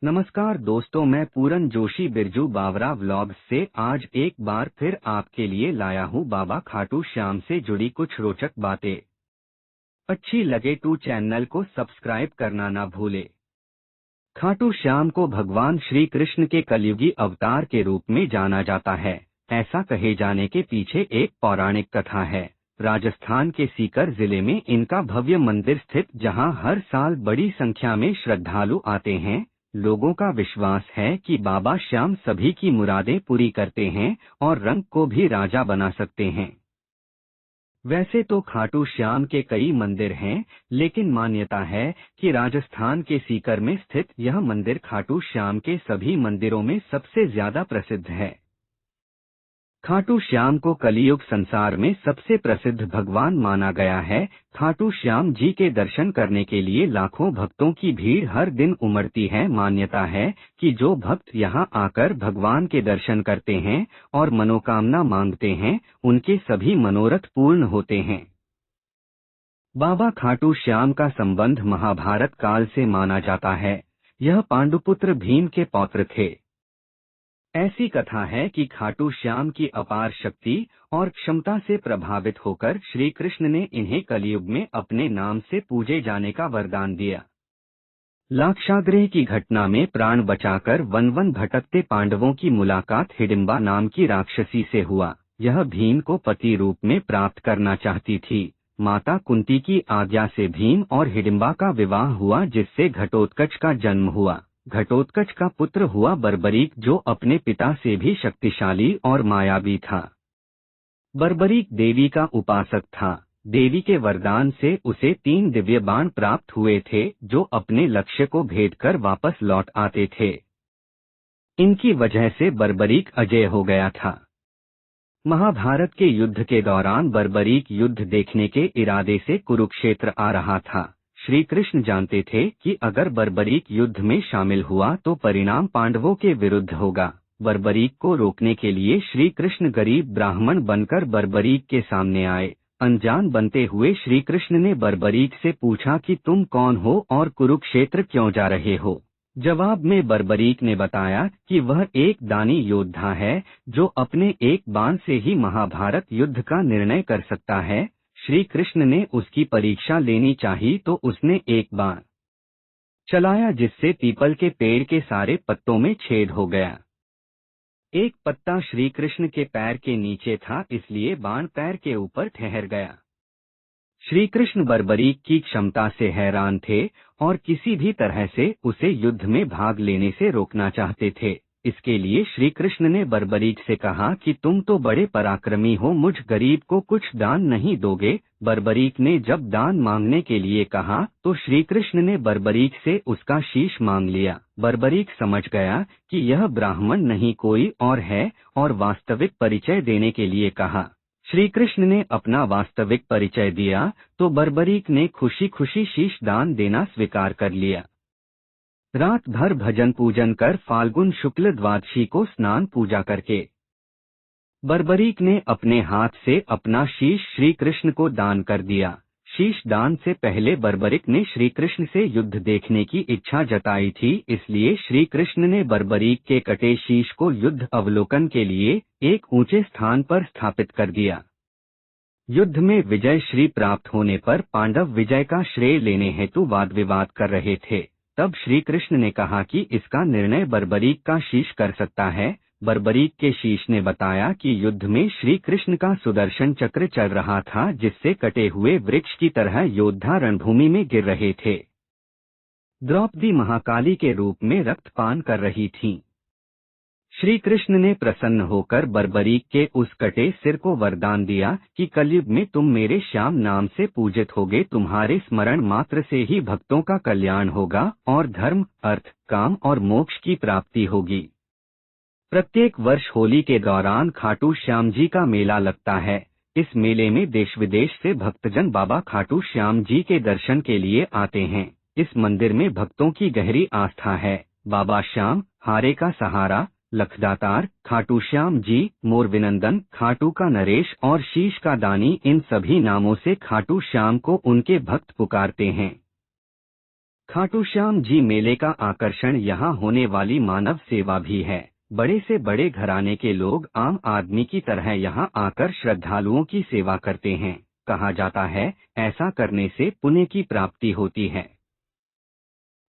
नमस्कार दोस्तों, मैं पूरन जोशी बिरजू बावरा व्लॉग्स से आज एक बार फिर आपके लिए लाया हूँ बाबा खाटू श्याम से जुड़ी कुछ रोचक बातें। अच्छी लगे तो चैनल को सब्सक्राइब करना ना भूले। खाटू श्याम को भगवान श्री कृष्ण के कलयुगी अवतार के रूप में जाना जाता है। ऐसा कहे जाने के पीछे एक पौराणिक कथा है। राजस्थान के सीकर जिले में इनका भव्य मंदिर स्थित, जहां हर साल बड़ी संख्या में श्रद्धालु आते हैं। लोगों का विश्वास है कि बाबा श्याम सभी की मुरादें पूरी करते हैं और रंग को भी राजा बना सकते हैं। वैसे तो खाटू श्याम के कई मंदिर हैं, लेकिन मान्यता है कि राजस्थान के सीकर में स्थित यह मंदिर खाटू श्याम के सभी मंदिरों में सबसे ज्यादा प्रसिद्ध है। खाटू श्याम को कलियुग संसार में सबसे प्रसिद्ध भगवान माना गया है। खाटू श्याम जी के दर्शन करने के लिए लाखों भक्तों की भीड़ हर दिन उमड़ती है। मान्यता है कि जो भक्त यहां आकर भगवान के दर्शन करते हैं और मनोकामना मांगते हैं, उनके सभी मनोरथ पूर्ण होते हैं। बाबा खाटू श्याम का संबंध महाभारत काल से माना जाता है। यह पांडुपुत्र भीम के पौत्र थे। ऐसी कथा है कि खाटू श्याम की अपार शक्ति और क्षमता से प्रभावित होकर श्री कृष्ण ने इन्हें कलयुग में अपने नाम से पूजे जाने का वरदान दिया। लाक्षागृह की घटना में प्राण बचाकर वन वन भटकते पांडवों की मुलाकात हिडिंबा नाम की राक्षसी से हुआ। यह भीम को पति रूप में प्राप्त करना चाहती थी। माता कुंती की आज्ञा से भीम और हिडिंबा का विवाह हुआ, जिससे घटोत्कच का जन्म हुआ। घटोत्कच का पुत्र हुआ बर्बरीक, जो अपने पिता से भी शक्तिशाली और मायावी था। बर्बरीक देवी का उपासक था। देवी के वरदान से उसे 3 दिव्य बाण प्राप्त हुए थे, जो अपने लक्ष्य को भेद कर वापस लौट आते थे। इनकी वजह से बर्बरीक अजेय हो गया था। महाभारत के युद्ध के दौरान बर्बरीक युद्ध देखने के इरादे से कुरुक्षेत्र आ रहा था। श्री कृष्ण जानते थे कि अगर बर्बरीक युद्ध में शामिल हुआ तो परिणाम पांडवों के विरुद्ध होगा। बर्बरीक को रोकने के लिए श्री कृष्ण गरीब ब्राह्मण बनकर बर्बरीक के सामने आए। अनजान बनते हुए श्री कृष्ण ने बर्बरीक से पूछा कि तुम कौन हो और कुरुक्षेत्र क्यों जा रहे हो। जवाब में बर्बरीक ने बताया कि वह एक दानी योद्धा है, जो अपने एक बाण से ही महाभारत युद्ध का निर्णय कर सकता है। श्री कृष्ण ने उसकी परीक्षा लेनी चाहिए तो उसने एक बाण चलाया, जिससे पीपल के पेड़ के सारे पत्तों में छेद हो गया। एक पत्ता श्री कृष्ण के पैर के नीचे था, इसलिए बाण पैर के ऊपर ठहर गया। श्री कृष्ण बर्बरीक की क्षमता से हैरान थे और किसी भी तरह से उसे युद्ध में भाग लेने से रोकना चाहते थे। इसके लिए श्री कृष्ण ने बर्बरीक से कहा कि तुम तो बड़े पराक्रमी हो, मुझ गरीब को कुछ दान नहीं दोगे। बर्बरीक ने जब दान मांगने के लिए कहा तो श्री कृष्ण ने बर्बरीक से उसका शीश मांग लिया। बर्बरीक समझ गया कि यह ब्राह्मण नहीं कोई और है और वास्तविक परिचय देने के लिए कहा। श्री कृष्ण ने अपना वास्तविक परिचय दिया तो बर्बरीक ने खुशी खुशी शीश दान देना स्वीकार कर लिया। रात भर भजन पूजन कर फाल्गुन शुक्ल द्वादशी को स्नान पूजा करके बर्बरीक ने अपने हाथ से अपना शीश श्री कृष्ण को दान कर दिया। शीश दान से पहले बर्बरीक ने श्री कृष्ण से युद्ध देखने की इच्छा जताई थी, इसलिए श्री कृष्ण ने बर्बरीक के कटे शीश को युद्ध अवलोकन के लिए एक ऊंचे स्थान पर स्थापित कर दिया। युद्ध में विजय श्री प्राप्त होने पर पांडव विजय का श्रेय लेने हेतु वाद विवाद कर रहे थे। तब श्री कृष्ण ने कहा कि इसका निर्णय बर्बरीक का शीश कर सकता है। बर्बरीक के शीश ने बताया कि युद्ध में श्री कृष्ण का सुदर्शन चक्र चल रहा था, जिससे कटे हुए वृक्ष की तरह योद्धा रणभूमि में गिर रहे थे। द्रौपदी महाकाली के रूप में रक्तपान कर रही थीं। श्री कृष्ण ने प्रसन्न होकर बर्बरीक के उस कटे सिर को वरदान दिया कि कलयुग में तुम मेरे श्याम नाम से पूजित होगे। तुम्हारे स्मरण मात्र से ही भक्तों का कल्याण होगा और धर्म, अर्थ, काम और मोक्ष की प्राप्ति होगी। प्रत्येक वर्ष होली के दौरान खाटू श्याम जी का मेला लगता है। इस मेले में देश विदेश से भक्तजन बाबा खाटू श्याम जी के दर्शन के लिए आते हैं। इस मंदिर में भक्तों की गहरी आस्था है। बाबा श्याम, हारे का सहारा, लखदातार, खाटू श्याम जी, मोरविनंदन, खाटू का नरेश और शीश का दानी, इन सभी नामों से खाटू श्याम को उनके भक्त पुकारते हैं। खाटू श्याम जी मेले का आकर्षण यहाँ होने वाली मानव सेवा भी है। बड़े से बड़े घराने के लोग आम आदमी की तरह यहाँ आकर श्रद्धालुओं की सेवा करते हैं। कहा जाता है, ऐसा करने से पुण्य की प्राप्ति होती है।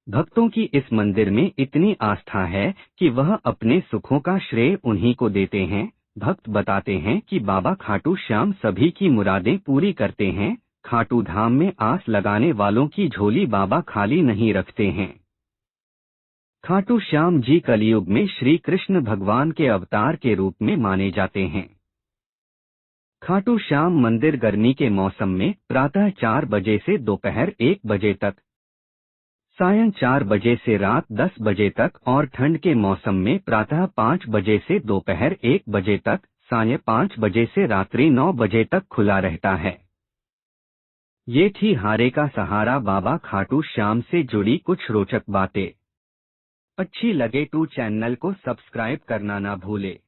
भक्तों की इस मंदिर में इतनी आस्था है कि वह अपने सुखों का श्रेय उन्हीं को देते हैं। भक्त बताते हैं कि बाबा खाटू श्याम सभी की मुरादें पूरी करते हैं। खाटू धाम में आस लगाने वालों की झोली बाबा खाली नहीं रखते हैं। खाटू श्याम जी कलयुग में श्री कृष्ण भगवान के अवतार के रूप में माने जाते हैं। खाटू श्याम मंदिर गर्मी के मौसम में प्रातः 4 बजे से दोपहर 1 बजे तक, सायं 4 बजे से रात 10 बजे तक और ठंड के मौसम में प्रातः 5 बजे से दोपहर 1 बजे तक, सायं 5 बजे से रात्रि 9 बजे तक खुला रहता है। ये थी हारे का सहारा बाबा खाटू श्याम से जुड़ी कुछ रोचक बातें। अच्छी लगे तो चैनल को सब्सक्राइब करना ना भूले।